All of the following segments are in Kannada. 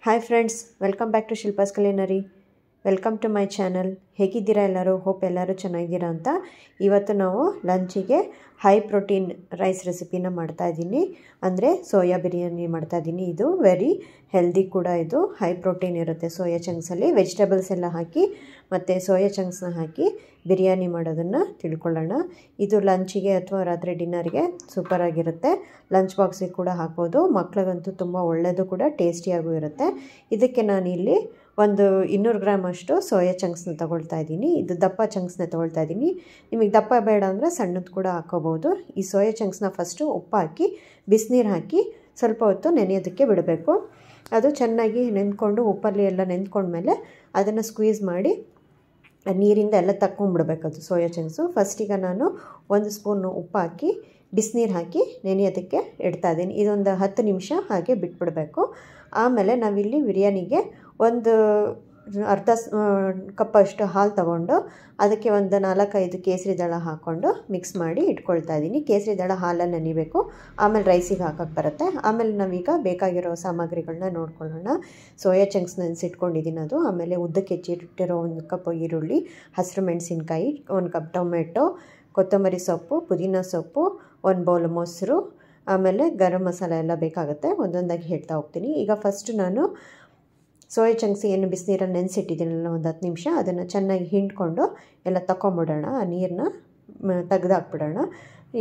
Hi friends, welcome back to Shilpa's culinary. Welcome to my channel. ಹೇಗಿದ್ದೀರಾ ಎಲ್ಲರೂ? ಹೋಪ್ ಎಲ್ಲರೂ ಚೆನ್ನಾಗಿದ್ದೀರಾ ಅಂತ. ಇವತ್ತು ನಾವು ಲಂಚಿಗೆ ಹೈ ಪ್ರೋಟೀನ್ ರೈಸ್ ರೆಸಿಪಿನ ಮಾಡ್ತಾಯಿದ್ದೀನಿ. ಅಂದರೆ ಸೋಯಾ ಬಿರಿಯಾನಿ ಮಾಡ್ತಾಯಿದ್ದೀನಿ. ಇದು ವೆರಿ ಹೆಲ್ದಿ ಕೂಡ. ಇದು ಹೈ ಪ್ರೋಟೀನ್ ಇರುತ್ತೆ ಸೋಯಾ ಚಂಕ್ಸಲ್ಲಿ. ವೆಜಿಟೇಬಲ್ಸ್ ಎಲ್ಲ ಹಾಕಿ ಮತ್ತು ಸೋಯಾ ಚಂಕ್ಸ್ನ ಹಾಕಿ ಬಿರಿಯಾನಿ ಮಾಡೋದನ್ನು ತಿಳ್ಕೊಳ್ಳೋಣ. ಇದು ಲಂಚಿಗೆ ಅಥವಾ ರಾತ್ರಿ ಡಿನ್ನರ್ಗೆ ಸೂಪರಾಗಿರುತ್ತೆ. ಲಂಚ್ ಬಾಕ್ಸಿಗೆ ಕೂಡ ಹಾಕ್ಬೋದು. ಮಕ್ಳಿಗಂತೂ ತುಂಬ ಒಳ್ಳೆಯದು ಕೂಡ, ಟೇಸ್ಟಿಯಾಗೂ ಇರುತ್ತೆ. ಇದಕ್ಕೆ ನಾನಿಲ್ಲಿ ಒಂದು 200 ಗ್ರಾಮ್ ಅಷ್ಟು ಸೋಯಾ ಚಂಕ್ಸ್ನ ತೊಗೊಳ್ತಾ ಇದ್ದೀನಿ. ಇದು ದಪ್ಪ ಚಂಕ್ಸ್ನ ತೊಗೊಳ್ತಾ ಇದ್ದೀನಿ. ನಿಮಗೆ ದಪ್ಪ ಬೇಡ ಅಂದರೆ ಸಣ್ಣದು ಕೂಡ ಹಾಕ್ಕೋಬೋದು. ಈ ಸೋಯಾ ಚಂಕ್ಸ್ನ ಫಸ್ಟು ಉಪ್ಪು ಹಾಕಿ ಬಿಸಿನೀರು ಹಾಕಿ ಸ್ವಲ್ಪ ಹೊತ್ತು ನೆನೆಯೋದಕ್ಕೆ ಬಿಡಬೇಕು. ಅದು ಚೆನ್ನಾಗಿ ನೆಂದ್ಕೊಂಡು ಉಪ್ಪಲ್ಲಿ ಎಲ್ಲ ನೆಂದ್ಕೊಂಡ್ಮೇಲೆ ಅದನ್ನು ಸ್ಕ್ವೀಸ್ ಮಾಡಿ ನೀರಿಂದ ಎಲ್ಲ ತಕ್ಕೊಂಬಿಡ್ಬೇಕು ಅದು ಸೋಯಾ ಚಂಕ್ಸು. ಫಸ್ಟಿಗೆ ನಾನು 1 ಸ್ಪೂನು ಉಪ್ಪು ಹಾಕಿ ಬಿಸಿನೀರು ಹಾಕಿ ನೆನೆಯೋದಕ್ಕೆ ಇಡ್ತಾಯಿದ್ದೀನಿ. ಇದೊಂದು 10 ನಿಮಿಷ ಹಾಗೆ ಬಿಟ್ಬಿಡಬೇಕು. ಆಮೇಲೆ ನಾವಿಲ್ಲಿ ಬಿರಿಯಾನಿಗೆ ಒಂದು ಅರ್ಧ ಕಪ್ಪಷ್ಟು ಹಾಲು ತೊಗೊಂಡು ಅದಕ್ಕೆ ಒಂದು 4-5 ಕೇಸರಿ ದಳ ಹಾಕ್ಕೊಂಡು ಮಿಕ್ಸ್ ಮಾಡಿ ಇಟ್ಕೊಳ್ತಾ ಇದ್ದೀನಿ. ಕೇಸರಿ ದಳ ಹಾಲಲ್ಲಿ ನೆನಿಬೇಕು, ಆಮೇಲೆ ರೈಸಿಗೆ ಹಾಕೋಕ್ಕೆ ಬರುತ್ತೆ. ಆಮೇಲೆ ನಾವೀಗ ಬೇಕಾಗಿರೋ ಸಾಮಗ್ರಿಗಳನ್ನ ನೋಡ್ಕೊಳ್ಳೋಣ. ಸೋಯಾ ಚಂಕ್ಸ್ ನೆನೆಸಿಟ್ಕೊಂಡಿದ್ದೀನಿ ಅದು. ಆಮೇಲೆ ಉದ್ದಕ್ಕೆ ಹೆಚ್ಚಿಟ್ಟಿರೋ 1 ಕಪ್ ಈರುಳ್ಳಿ, ಹಸಿರು ಮೆಣಸಿನ್ಕಾಯಿ, 1 ಕಪ್ ಟೊಮೆಟೊ, ಕೊತ್ತಂಬರಿ ಸೊಪ್ಪು, ಪುದೀನ ಸೊಪ್ಪು, 1 ಬೌಲ್ ಮೊಸರು, ಆಮೇಲೆ ಗರಂ ಮಸಾಲ ಎಲ್ಲ ಬೇಕಾಗುತ್ತೆ. ಒಂದೊಂದಾಗಿ ಹೇಳ್ತಾ ಹೋಗ್ತೀನಿ. ಈಗ ಫಸ್ಟ್ ನಾನು ಸೋಯಾ ಚಂಕ್ಸ್ ಏನು ಬಿಸಿನೀರಲ್ಲಿ ನೆನೆಸಿಟ್ಟಿದ್ದೀನಲ್ಲ ಒಂದು 10 ನಿಮಿಷ, ಅದನ್ನು ಚೆನ್ನಾಗಿ ಹಿಂಡ್ಕೊಂಡು ಎಲ್ಲ ತಗೊಂಬಿಡೋಣ. ಆ ನೀರನ್ನ ತೆಗೆದಾಕ್ಬಿಡೋಣ.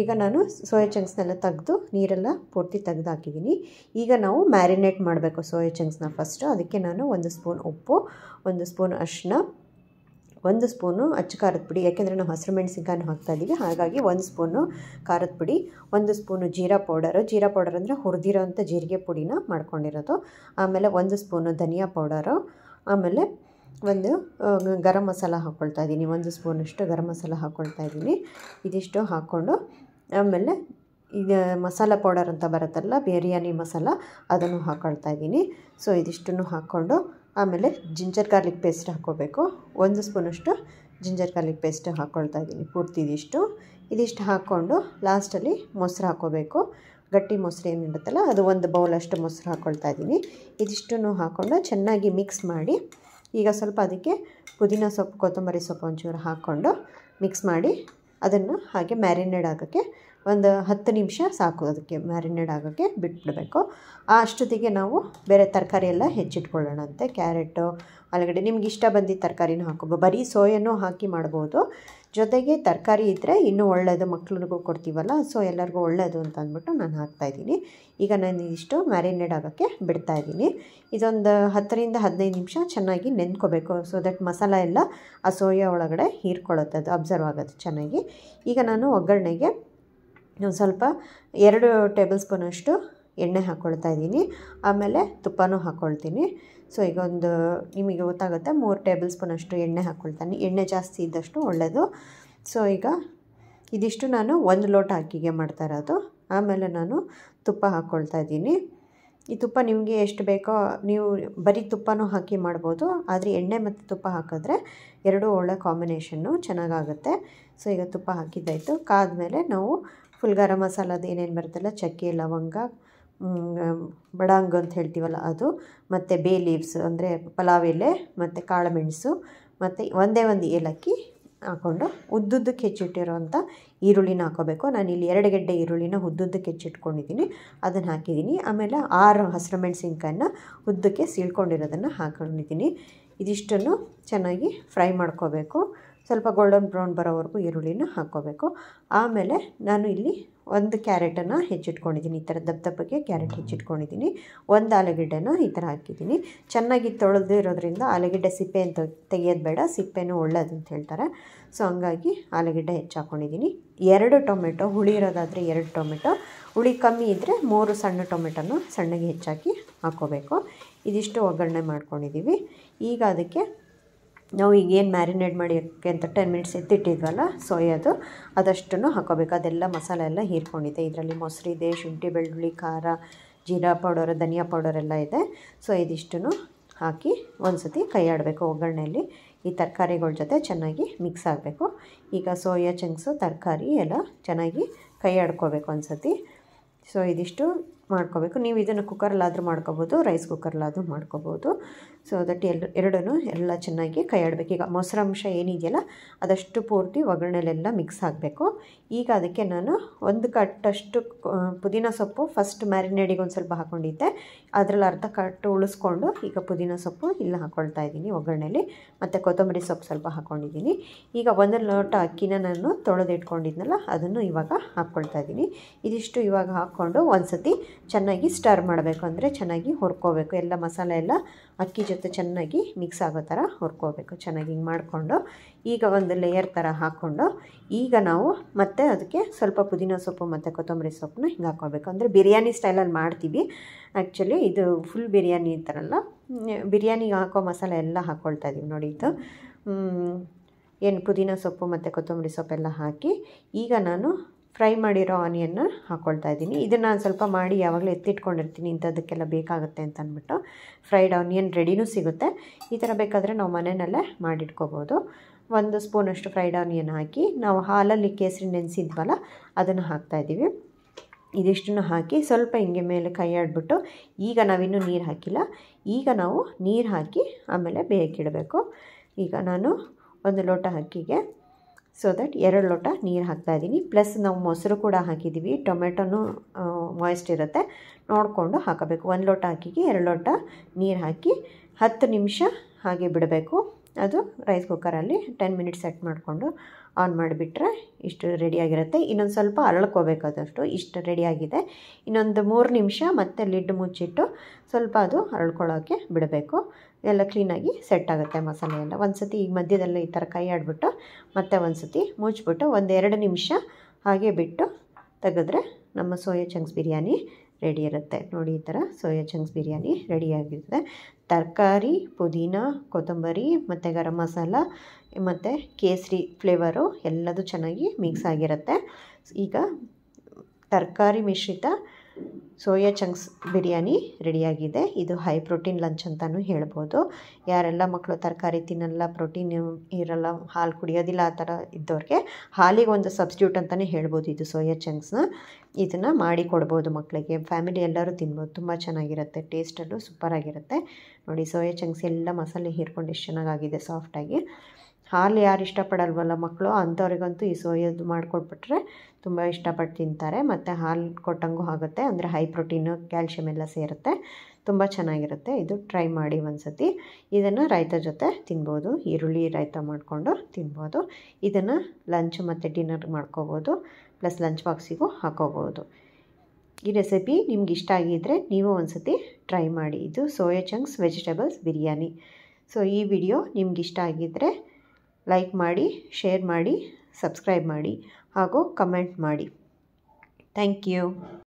ಈಗ ನಾನು ಸೋಯಾ ಚಂಕ್ಸ್ನೆಲ್ಲ ತೆಗೆದು ನೀರೆಲ್ಲ ಪೂರ್ತಿ ತೆಗೆದಾಕಿದ್ದೀನಿ. ಈಗ ನಾವು ಮ್ಯಾರಿನೇಟ್ ಮಾಡಬೇಕು ಸೋಯಾ ಚಂಕ್ಸ್ನ ಫಸ್ಟು. ಅದಕ್ಕೆ ನಾನು 1 ಸ್ಪೂನ್ ಉಪ್ಪು, 1 ಸ್ಪೂನ್ ಅರಿಶಿನ, 1 ಸ್ಪೂನು ಅಚ್ಚ ಖಾರದ ಪುಡಿ, ಯಾಕೆಂದರೆ ನಾವು ಹಸಿರು ಮೆಣಸಿನ್ಕಾಯನ್ನು ಹಾಕ್ತಾಯಿದ್ದೀವಿ, ಹಾಗಾಗಿ 1 ಸ್ಪೂನು ಖಾರದ ಪುಡಿ, 1 spoon jeera powder. Jeera powder ಅಂದರೆ ಹುರಿದಿರೋ ಅಂಥ ಜೀರಿಗೆ ಪುಡಿನ ಮಾಡ್ಕೊಂಡಿರೋದು. ಆಮೇಲೆ 1 ಸ್ಪೂನು ಧನಿಯಾ ಪೌಡರು, ಆಮೇಲೆ ಒಂದು ಗರಂ ಮಸಾಲ ಹಾಕ್ಕೊಳ್ತಾ ಇದ್ದೀನಿ. 1 ಸ್ಪೂನಷ್ಟು ಗರಂ ಮಸಾಲ ಹಾಕ್ಕೊಳ್ತಾ ಇದ್ದೀನಿ. ಇದಿಷ್ಟು ಹಾಕ್ಕೊಂಡು ಆಮೇಲೆ ಈಗ ಮಸಾಲ ಪೌಡರ್ ಅಂತ ಬರುತ್ತಲ್ಲ, ಬಿರಿಯಾನಿ ಮಸಾಲ, ಅದನ್ನು ಹಾಕ್ಕೊಳ್ತಾ ಇದ್ದೀನಿ. ಸೊ ಇದಿಷ್ಟನ್ನು ಹಾಕ್ಕೊಂಡು ಆಮೇಲೆ ಜಿಂಜರ್ ಗಾರ್ಲಿಕ್ ಪೇಸ್ಟ್ ಹಾಕ್ಕೋಬೇಕು. 1 ಸ್ಪೂನಷ್ಟು ಜಿಂಜರ್ ಗಾರ್ಲಿಕ್ ಪೇಸ್ಟ್ ಹಾಕ್ಕೊಳ್ತಾ ಇದ್ದೀನಿ ಪೂರ್ತಿ. ಇದಿಷ್ಟು ಹಾಕ್ಕೊಂಡು ಲಾಸ್ಟಲ್ಲಿ ಮೊಸರು ಹಾಕ್ಕೋಬೇಕು. ಗಟ್ಟಿ ಮೊಸರು ಏನಿರುತ್ತಲ್ಲ ಅದು 1 ಬೌಲಷ್ಟು ಮೊಸರು ಹಾಕ್ಕೊಳ್ತಾ ಇದ್ದೀನಿ. ಇದಿಷ್ಟನ್ನು ಹಾಕ್ಕೊಂಡು ಚೆನ್ನಾಗಿ ಮಿಕ್ಸ್ ಮಾಡಿ ಈಗ ಸ್ವಲ್ಪ ಅದಕ್ಕೆ ಪುದೀನ ಸೊಪ್ಪು, ಕೊತ್ತಂಬರಿ ಸೊಪ್ಪು ಒಂಚೂರು ಹಾಕ್ಕೊಂಡು ಮಿಕ್ಸ್ ಮಾಡಿ ಅದನ್ನು ಹಾಗೆ ಮ್ಯಾರಿನೇಡ್ ಆಗೋಕ್ಕೆ ಒಂದು 10 ನಿಮಿಷ ಸಾಕು. ಅದಕ್ಕೆ ಮ್ಯಾರಿನೇಡ್ ಆಗೋಕ್ಕೆ ಬಿಟ್ಬಿಡಬೇಕು. ಅಷ್ಟೊತ್ತಿಗೆ ನಾವು ಬೇರೆ ತರಕಾರಿ ಎಲ್ಲ ಹೆಚ್ಚಿಟ್ಕೊಳ್ಳೋಣಂತೆ. ಕ್ಯಾರೆಟು, ಆಲೂಗಡ್ಡೆ, ನಿಮ್ಗೆ ಇಷ್ಟ ಬಂದಿದ್ದ ತರಕಾರಿನೂ ಹಾಕ್ಕೋಬೋದು. ಬರೀ ಸೋಯನೂ ಹಾಕಿ ಮಾಡ್ಬೋದು. ಜೊತೆಗೆ ತರಕಾರಿ ಇದ್ದರೆ ಇನ್ನೂ ಒಳ್ಳೆಯದು, ಮಕ್ಳಿಗೂ ಕೊಡ್ತೀವಲ್ಲ, ಸೊ ಎಲ್ಲರಿಗೂ ಒಳ್ಳೆಯದು ಅಂತ ಅಂದ್ಬಿಟ್ಟು ನಾನು ಹಾಕ್ತಾಯಿದ್ದೀನಿ. ಈಗ ನಾನು ಇದಿಷ್ಟು ಮ್ಯಾರಿನೇಡ್ ಆಗೋಕ್ಕೆ ಬಿಡ್ತಾಯಿದ್ದೀನಿ. ಇದೊಂದು 10ರಿಂದ 15 ನಿಮಿಷ ಚೆನ್ನಾಗಿ ನೆನ್ಕೋಬೇಕು. ಸೊ ದಟ್ ಮಸಾಲ ಎಲ್ಲ ಆ ಸೋಯಾ ಒಳಗಡೆ ಹೀರ್ಕೊಳ್ಳುತ್ತೆ, ಅದು ಅಬ್ಸರ್ವ್ ಆಗೋದು ಚೆನ್ನಾಗಿ. ಈಗ ನಾನು ಒಗ್ಗರಣೆಗೆ ಸ್ವಲ್ಪ 2 ಟೇಬಲ್ ಸ್ಪೂನಷ್ಟು ಎಣ್ಣೆ ಹಾಕ್ಕೊಳ್ತಾ ಇದ್ದೀನಿ. ಆಮೇಲೆ ತುಪ್ಪನೂ ಹಾಕ್ಕೊಳ್ತೀನಿ. ಸೊ ಈಗ ಒಂದು ನಿಮಗೆ ಗೊತ್ತಾಗುತ್ತೆ, 3 ಟೇಬಲ್ ಸ್ಪೂನಷ್ಟು ಎಣ್ಣೆ ಹಾಕ್ಕೊಳ್ತಾನೆ. ಎಣ್ಣೆ ಜಾಸ್ತಿ ಇದ್ದಷ್ಟು ಒಳ್ಳೆಯದು. ಸೊ ಈಗ ಇದಿಷ್ಟು ನಾನು 1 ಲೋಟ ಅಕ್ಕಿಗೆ ಮಾಡ್ತಾ ಇರೋದು. ಆಮೇಲೆ ನಾನು ತುಪ್ಪ ಹಾಕ್ಕೊಳ್ತಾ ಇದ್ದೀನಿ. ಈ ತುಪ್ಪ ನಿಮಗೆ ಎಷ್ಟು ಬೇಕೋ, ನೀವು ಬರೀ ತುಪ್ಪನೂ ಹಾಕಿ ಮಾಡ್ಬೋದು. ಆದರೆ ಎಣ್ಣೆ ಮತ್ತು ತುಪ್ಪ ಹಾಕಿದ್ರೆ ಎರಡೂ ಒಳ್ಳೆ ಕಾಂಬಿನೇಷನ್ನು ಚೆನ್ನಾಗಾಗುತ್ತೆ. ಸೊ ಈಗ ತುಪ್ಪ ಹಾಕಿದ್ದಾಯಿತು. ಕಾದ್ಮೇಲೆ ನಾವು ಫುಲ್ ಗರಂ ಮಸಾಲದು ಏನೇನು ಬರುತ್ತಲ್ಲ, ಚಕ್ಕೆ, ಲವಂಗ, ಬಡಾಂಗ್ ಅಂತ ಹೇಳ್ತೀವಲ್ಲ ಅದು, ಮತ್ತು ಬೇ ಲೀವ್ಸ್ ಅಂದರೆ ಪಲಾವ್ ಎಲೆ, ಮತ್ತು ಕಾಳುಮೆಣಸು, ಮತ್ತು ಒಂದೇ ಒಂದು ಏಲಕ್ಕಿ ಹಾಕ್ಕೊಂಡು ಉದ್ದುದ್ದಕ್ಕೆ ಹೆಚ್ಚಿಟ್ಟಿರೋಂಥ ಈರುಳ್ಳಿನ ಹಾಕ್ಕೋಬೇಕು. ನಾನಿಲ್ಲಿ 2 ಗೆಡ್ಡೆ ಈರುಳ್ಳಿನ ಉದ್ದುದ್ದಕ್ಕೆ ಹೆಚ್ಚಿಟ್ಕೊಂಡಿದ್ದೀನಿ, ಅದನ್ನು ಹಾಕಿದ್ದೀನಿ. ಆಮೇಲೆ 6 ಹಸಿರು ಮೆಣಸಿನ್ಕಾಯನ್ನ ಉದ್ದಕ್ಕೆ ಸೀಳ್ಕೊಂಡಿರೋದನ್ನು ಹಾಕ್ಕೊಂಡಿದ್ದೀನಿ. ಇದಿಷ್ಟನ್ನು ಚೆನ್ನಾಗಿ ಫ್ರೈ ಮಾಡ್ಕೋಬೇಕು. ಸ್ವಲ್ಪ ಗೋಲ್ಡನ್ ಬ್ರೌನ್ ಬರೋವರೆಗೂ ಈರುಳ್ಳಿನ ಹಾಕ್ಕೋಬೇಕು. ಆಮೇಲೆ ನಾನು ಇಲ್ಲಿ 1 ಕ್ಯಾರೆಟನ್ನು ಹೆಚ್ಚಿಟ್ಕೊಂಡಿದ್ದೀನಿ. ಈ ಥರ ದಪ್ಪಗೆ ಕ್ಯಾರೆಟ್ ಹೆಚ್ಚಿಟ್ಕೊಂಡಿದ್ದೀನಿ. 1 ಆಲೂಗೆಡ್ಡೆನ ಈ ಥರ ಹಾಕಿದ್ದೀನಿ. ಚೆನ್ನಾಗಿ ತೊಳೆದು ಇರೋದ್ರಿಂದ ಆಲೂಗೆಡ್ಡೆ ಸಿಪ್ಪೆ ಅಂತ ತೆಗಿಯೋದು ಬೇಡ, ಸಿಪ್ಪೆನೂ ಒಳ್ಳೆಯದು ಅಂತ ಹೇಳ್ತಾರೆ. ಸೊ ಹಂಗಾಗಿ ಆಲೂಗೆಡ್ಡೆ ಹೆಚ್ಚಾಕೊಂಡಿದ್ದೀನಿ. 2 ಟೊಮೆಟೊ, ಹುಳಿ ಇರೋದಾದರೆ 2 ಟೊಮೆಟೊ, ಹುಳಿ ಕಮ್ಮಿ ಇದ್ದರೆ 3 ಸಣ್ಣ ಟೊಮೆಟೊನ ಸಣ್ಣಗೆ ಹೆಚ್ಚಾಕಿ ಹಾಕ್ಕೋಬೇಕು. ಇದಿಷ್ಟು ಒಗ್ಗರಣೆ ಮಾಡ್ಕೊಂಡಿದ್ದೀವಿ. ಈಗ ಅದಕ್ಕೆ ನಾವು ಈಗೇನು ಮ್ಯಾರಿನೇಡ್ ಮಾಡೋಕ್ಕೆ ಅಂತ 10 ಮಿನಿಟ್ಸ್ ಎತ್ತಿಟ್ಟಿದ್ವಲ್ಲ ಸೋಯಾದು, ಅದಷ್ಟನ್ನು ಹಾಕ್ಕೋಬೇಕು. ಅದೆಲ್ಲ ಮಸಾಲೆ ಎಲ್ಲ ಹೀರ್ಕೊಂಡಿದೆ. ಇದರಲ್ಲಿ ಮೊಸರಿದೆ, ಶುಂಠಿ, ಬೆಳ್ಳುಳ್ಳಿ, ಖಾರ, ಜೀರಾ ಪೌಡರ್, ಧನಿಯಾ ಪೌಡರ್ ಎಲ್ಲ ಇದೆ. ಸೊ ಇದಿಷ್ಟನ್ನು ಹಾಕಿ ಒಂದು ಸತಿ ಕೈ ಆಡಬೇಕು. ಒಗ್ಗರಣೆಯಲ್ಲಿ ಈ ತರಕಾರಿಗಳ ಜೊತೆ ಚೆನ್ನಾಗಿ ಮಿಕ್ಸ್ ಆಗಬೇಕು. ಈಗ ಸೋಯಾ ಚಂಕ್ಸು, ತರಕಾರಿ ಎಲ್ಲ ಚೆನ್ನಾಗಿ ಕೈ ಆಡ್ಕೋಬೇಕು ಒಂದು ಸತಿ. ಸೊ ಇದಿಷ್ಟು ಮಾಡ್ಕೋಬೇಕು. ನೀವು ಇದನ್ನು ಕುಕ್ಕರಲ್ಲಾದರೂ ಮಾಡ್ಕೋಬೋದು, ರೈಸ್ ಕುಕ್ಕರ್ಲಾದರೂ ಮಾಡ್ಕೋಬೋದು. ಸೊ ದಟ್ ಎಲ್ಲ ಚೆನ್ನಾಗಿ ಕೈ ಆಡಬೇಕು. ಈಗ ಮೊಸರಂಶ ಏನಿದೆಯಲ್ಲ ಅದಷ್ಟು ಪೂರ್ತಿ ಒಗ್ಗರಣೆಲೆಲ್ಲ ಮಿಕ್ಸ್ ಆಗಬೇಕು. ಈಗ ಅದಕ್ಕೆ ನಾನು 1 ಕಟ್ಟಷ್ಟು ಪುದೀನ ಸೊಪ್ಪು ಫಸ್ಟ್ ಮ್ಯಾರಿನೇಡಿಗೆ ಒಂದು ಸ್ವಲ್ಪ ಹಾಕ್ಕೊಂಡಿದ್ದೆ, ಅದರಲ್ಲಿ ಅರ್ಧ ಕಟ್ಟು ಉಳಿಸ್ಕೊಂಡು ಈಗ ಪುದೀನ ಸೊಪ್ಪು ಇಲ್ಲಿ ಹಾಕ್ಕೊಳ್ತಾ ಇದ್ದೀನಿ ಒಗ್ಗರಣೆಲಿ, ಮತ್ತು ಕೊತ್ತಂಬರಿ ಸೊಪ್ಪು ಸ್ವಲ್ಪ ಹಾಕ್ಕೊಂಡಿದ್ದೀನಿ. ಈಗ 1 ಲೋಟ ಅಕ್ಕಿನ ನಾನು ತೊಳೆದಿಟ್ಕೊಂಡಿದ್ನಲ್ಲ ಅದನ್ನು ಇವಾಗ ಹಾಕ್ಕೊಳ್ತಾ ಇದ್ದೀನಿ. ಇದಿಷ್ಟು ಇವಾಗ ಹಾಕ್ಕೊಂಡು ಒಂದು ಸತಿ ಚೆನ್ನಾಗಿ ಸ್ಟರ್ ಮಾಡಬೇಕು, ಅಂದರೆ ಚೆನ್ನಾಗಿ ಹುರ್ಕೋಬೇಕು. ಎಲ್ಲ ಮಸಾಲೆ ಎಲ್ಲ ಅಕ್ಕಿ ಜೊತೆ ಚೆನ್ನಾಗಿ ಮಿಕ್ಸ್ ಆಗೋ ಥರ ಹುರ್ಕೋಬೇಕು. ಚೆನ್ನಾಗಿ ಹಿಂಗೆ ಮಾಡಿಕೊಂಡು ಈಗ ಒಂದು ಲೇಯರ್ ಥರ ಹಾಕ್ಕೊಂಡು ಈಗ ನಾವು ಮತ್ತೆ ಅದಕ್ಕೆ ಸ್ವಲ್ಪ ಪುದೀನ ಸೊಪ್ಪು ಮತ್ತು ಕೊತ್ತಂಬರಿ ಸೊಪ್ಪನ್ನ ಹಿಂಗೆ ಹಾಕ್ಕೋಬೇಕು. ಅಂದರೆ ಬಿರಿಯಾನಿ ಸ್ಟೈಲಲ್ಲಿ ಮಾಡ್ತೀವಿ ಆ್ಯಕ್ಚುಲಿ, ಇದು ಫುಲ್ ಬಿರಿಯಾನಿ ಥರಲ್ಲ, ಬಿರಿಯಾನಿಗೆ ಹಾಕೋ ಮಸಾಲೆ ಎಲ್ಲ ಹಾಕ್ಕೊಳ್ತಾ ಇದ್ದೀವಿ ನೋಡಿ. ಇದು ಏನು ಪುದೀನ ಸೊಪ್ಪು ಮತ್ತು ಕೊತ್ತಂಬರಿ ಸೊಪ್ಪೆಲ್ಲ ಹಾಕಿ ಈಗ ನಾನು ಫ್ರೈ ಮಾಡಿರೋ ಆನಿಯನ್ನ ಹಾಕ್ಕೊಳ್ತಾ ಇದ್ದೀನಿ. ಇದನ್ನು ನಾನು ಸ್ವಲ್ಪ ಮಾಡಿ ಯಾವಾಗಲೂ ಎತ್ತಿಟ್ಕೊಂಡಿರ್ತೀನಿ, ಇಂಥದ್ದಕ್ಕೆಲ್ಲ ಬೇಕಾಗುತ್ತೆ ಅಂತ ಅಂದ್ಬಿಟ್ಟು. ಫ್ರೈಡ್ ಆನಿಯನ್ ರೆಡಿನೂ ಸಿಗುತ್ತೆ, ಈ ಥರ ಬೇಕಾದರೆ ನಾವು ಮನೆಯಲ್ಲೇ ಮಾಡಿಟ್ಕೋಬೋದು. 1 ಸ್ಪೂನಷ್ಟು ಫ್ರೈಡ್ ಆನಿಯನ್ ಹಾಕಿ ನಾವು ಹಾಲಲ್ಲಿ ಕೇಸರಿ ನೆನೆಸಿದ್ವಲ್ಲ ಅದನ್ನು ಹಾಕ್ತಾಯಿದ್ದೀವಿ. ಇದಿಷ್ಟನ್ನು ಹಾಕಿ ಸ್ವಲ್ಪ ಹಿಂಗೆ ಮೇಲೆ ಕೈ ಆಡಿಬಿಟ್ಟು ಈಗ ನಾವಿನ್ನೂ ನೀರು ಹಾಕಿಲ್ಲ, ಈಗ ನಾವು ನೀರು ಹಾಕಿ ಆಮೇಲೆ ಬೇಯಕ್ಕಿಡಬೇಕು. ಈಗ ನಾನು 1 ಲೋಟ ಅಕ್ಕಿಗೆ ಸೊ ದಟ್ 2 ಲೋಟ ನೀರು ಹಾಕ್ತಾಯಿದ್ದೀನಿ. ಪ್ಲಸ್ ನಾವು ಮೊಸರು ಕೂಡ ಹಾಕಿದ್ದೀವಿ, ಟೊಮೆಟೊನೂ ಮಾಯ್ಸ್ಟ್ ಇರುತ್ತೆ, ನೋಡಿಕೊಂಡು ಹಾಕಬೇಕು. 1 ಲೋಟ ಅಕ್ಕಿಗೆ 2 ಲೋಟ ನೀರು ಹಾಕಿ 10 ನಿಮಿಷ ಹಾಗೆ ಬಿಡಬೇಕು. ಅದು ರೈಸ್ ಕುಕ್ಕರಲ್ಲಿ 10 ಮಿನಿಟ್ಸ್ ಸೆಟ್ ಮಾಡಿಕೊಂಡು ಆನ್ ಮಾಡಿಬಿಟ್ರೆ ಇಷ್ಟು ರೆಡಿಯಾಗಿರುತ್ತೆ. ಇನ್ನೊಂದು ಸ್ವಲ್ಪ ಅರಳ್ಕೋಬೇಕಾದಷ್ಟು ಇಷ್ಟು ರೆಡಿಯಾಗಿದೆ. ಇನ್ನೊಂದು 3 ನಿಮಿಷ ಮತ್ತೆ ಲಿಡ್ ಮುಚ್ಚಿಟ್ಟು ಸ್ವಲ್ಪ ಅದು ಅರಳ್ಕೊಳ್ಳೋಕ್ಕೆ ಬಿಡಬೇಕು. ಎಲ್ಲ ಕ್ಲೀನಾಗಿ ಸೆಟ್ ಆಗುತ್ತೆ ಮಸಾಲೆ ಎಲ್ಲ. ಒಂದು ಸತಿ ಈಗ ಮಧ್ಯದಲ್ಲಿ ಈ ಥರ ಕೈ ಆಡಿಬಿಟ್ಟು ಮತ್ತೆ ಒಂದು ಸತಿ ಮುಚ್ಚಿಬಿಟ್ಟು 1-2 ನಿಮಿಷ ಹಾಗೆ ಬಿಟ್ಟು ತೆಗೆದ್ರೆ ನಮ್ಮ ಸೋಯಾ ಚಂಕ್ಸ್ ಬಿರಿಯಾನಿ ರೆಡಿ ಇರುತ್ತೆ ನೋಡಿ. ಈ ಥರ ಸೋಯಾ ಚಂಕ್ಸ್ ಬಿರಿಯಾನಿ ರೆಡಿಯಾಗಿರುತ್ತೆ. ತರಕಾರಿ, ಪುದೀನ, ಕೊತ್ತಂಬರಿ ಮತ್ತು ಗರಂ ಮಸಾಲ ಮತ್ತು ಕೇಸರಿ ಫ್ಲೇವರು ಎಲ್ಲದೂ ಚೆನ್ನಾಗಿ ಮಿಕ್ಸ್ ಆಗಿರುತ್ತೆ. ಈಗ ತರಕಾರಿ ಮಿಶ್ರಿತ ಸೋಯಾ ಚಂಕ್ಸ್ ಬಿರಿಯಾನಿ ರೆಡಿಯಾಗಿದೆ. ಇದು ಹೈ ಪ್ರೋಟೀನ್ ಲಂಚ್ ಅಂತಲೂ ಹೇಳ್ಬೋದು. ಯಾರೆಲ್ಲ ಮಕ್ಕಳು ತರಕಾರಿ ತಿನ್ನಲ್ಲ, ಪ್ರೋಟೀನ್ ಇರಲ್ಲ, ಹಾಲು ಕುಡಿಯೋದಿಲ್ಲ, ಆ ಥರ ಇದ್ದವ್ರಿಗೆ ಹಾಲಿಗೆ ಒಂದು ಸಬ್ಸ್ಟ್ಯೂಟ್ ಅಂತಲೇ ಹೇಳ್ಬೋದು ಇದು ಸೋಯಾ ಚಂಕ್ಸ್ನ. ಇದನ್ನು ಮಾಡಿ ಕೊಡ್ಬೋದು ಮಕ್ಕಳಿಗೆ, ಫ್ಯಾಮಿಲಿ ಎಲ್ಲರೂ ತಿನ್ಬೋದು, ತುಂಬ ಚೆನ್ನಾಗಿರುತ್ತೆ, ಟೇಸ್ಟಲ್ಲೂ ಸೂಪರಾಗಿರುತ್ತೆ ನೋಡಿ. ಸೋಯಾ ಚಂಕ್ಸ್ ಎಲ್ಲ ಮಸಾಲೆ ಹೀರ್ಕೊಂಡು ಎಷ್ಟು ಚೆನ್ನಾಗಾಗಿದೆ ಸಾಫ್ಟಾಗಿ. ಹಾಲು ಯಾರು ಇಷ್ಟಪಡಲ್ವಲ್ಲ ಮಕ್ಕಳು, ಅಂಥವ್ರಿಗಂತೂ ಈ ಸೋಯಾದು ಮಾಡಿಕೊಟ್ಬಿಟ್ರೆ ತುಂಬ ಇಷ್ಟಪಟ್ಟು ತಿಂತಾರೆ. ಮತ್ತು ಹಾಲು ಕೊಟ್ಟಂಗೂ ಆಗುತ್ತೆ, ಅಂದರೆ ಹೈ ಪ್ರೋಟೀನು, ಕ್ಯಾಲ್ಶಿಯಮ್ ಎಲ್ಲ ಸೇರುತ್ತೆ, ತುಂಬ ಚೆನ್ನಾಗಿರುತ್ತೆ. ಇದು ಟ್ರೈ ಮಾಡಿ ಒಂದು ಸತಿ. ಇದನ್ನು ರೈತ ಜೊತೆ ತಿನ್ಬೋದು, ಈರುಳ್ಳಿ ರೈತ ಮಾಡಿಕೊಂಡು ತಿನ್ಬೋದು. ಇದನ್ನು ಲಂಚ್ ಮತ್ತು ಡಿನ್ನರ್ ಮಾಡ್ಕೋಬೋದು, ಪ್ಲಸ್ ಲಂಚ್ ಬಾಕ್ಸಿಗೂ ಹಾಕೋಬೋದು. ಈ ರೆಸಿಪಿ ನಿಮ್ಗೆ ಇಷ್ಟ ಆಗಿದ್ದರೆ ನೀವು ಒಂದು ಸತಿ ಟ್ರೈ ಮಾಡಿ. ಇದು soya chunks vegetables biryani. So ಈ ವಿಡಿಯೋ ನಿಮ್ಗೆ ಇಷ್ಟ ಆಗಿದ್ದರೆ ಲೈಕ್ ಮಾಡಿ, ಶೇರ್ ಮಾಡಿ, ಸಬ್ಸ್ಕ್ರೈಬ್ ಮಾಡಿ ಹಾಗೂ ಕಮೆಂಟ್ ಮಾಡಿ. Thank you.